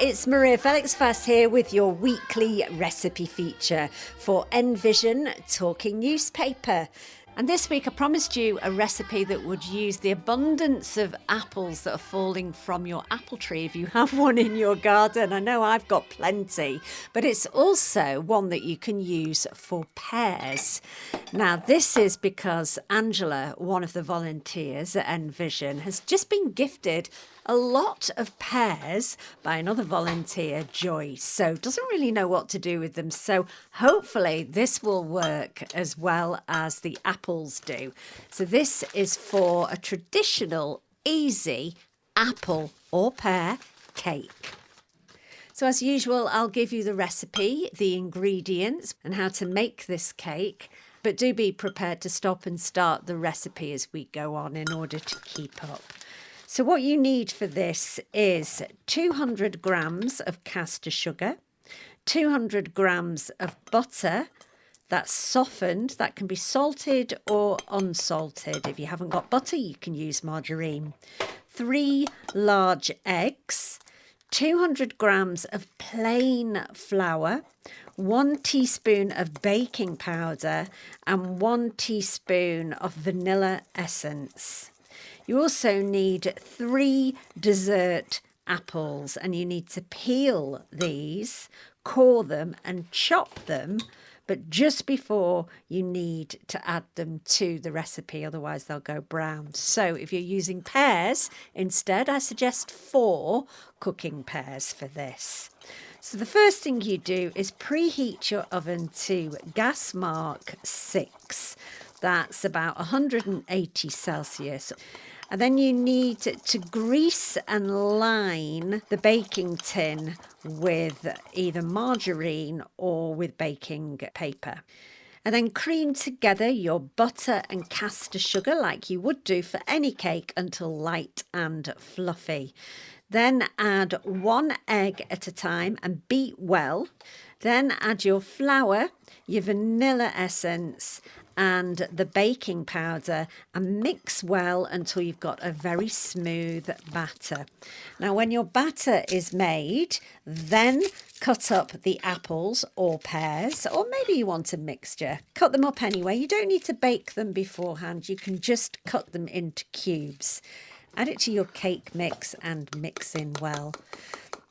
it's Maria Felix-Fass here with your weekly recipe feature for Envision Talking Newspaper. And this week I promised you a recipe that would use the abundance of apples that are falling from your apple tree if you have one in your garden. I know I've got plenty, but it's also one that you can use for pears. Now this is because Angela, one of the volunteers at Envision, has just been gifted a lot of pears by another volunteer, Joyce, so doesn't really know what to do with them. So hopefully this will work as well as the apples do. So this is for a traditional, easy apple or pear cake. So as usual, I'll give you the recipe, the ingredients and how to make this cake. But do be prepared to stop and start the recipe as we go on in order to keep up. So what you need for this is 200 grams of caster sugar, 200 grams of butter that's softened. That can be salted or unsalted. If you haven't got butter, you can use margarine. 3 large eggs, 200 grams of plain flour, 1 teaspoon of baking powder and 1 teaspoon of vanilla essence. You also need 3 dessert apples, and you need to peel these, core them and chop them, but just before you need to add them to the recipe, otherwise they'll go brown. So if you're using pears instead, I suggest 4 cooking pears for this. So the first thing you do is preheat your oven to gas mark 6. That's about 180 Celsius. And then you need to grease and line the baking tin with either margarine or with baking paper. And then cream together your butter and caster sugar like you would do for any cake until light and fluffy. Then add 1 egg at a time and beat well. Then add your flour, your vanilla essence and the baking powder and mix well until you've got a very smooth batter. Now when your batter is made, then cut up the apples or pears, or maybe you want a mixture. Cut them up anyway. You don't need to bake them beforehand. You can just cut them into cubes. Add it to your cake mix and mix in well.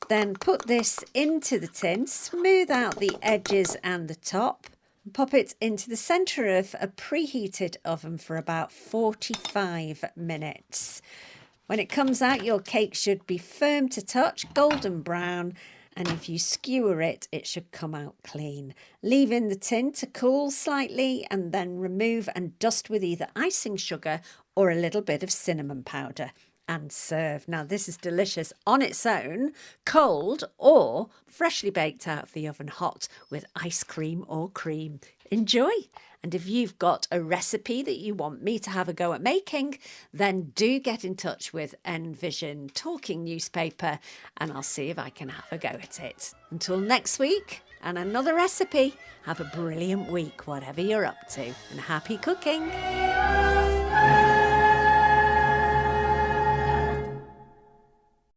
Then put this into the tin, smooth out the edges and the top. Pop it into the centre of a preheated oven for about 45 minutes. When it comes out, your cake should be firm to touch, golden brown, and if you skewer it, it should come out clean. Leave in the tin to cool slightly and then remove and dust with either icing sugar or a little bit of cinnamon powder. And serve. Now this is delicious on its own, cold or freshly baked out of the oven hot with ice cream or cream. Enjoy! And if you've got a recipe that you want me to have a go at making, then do get in touch with Envision Talking Newspaper and I'll see if I can have a go at it. Until next week and another recipe, have a brilliant week, whatever you're up to, and happy cooking!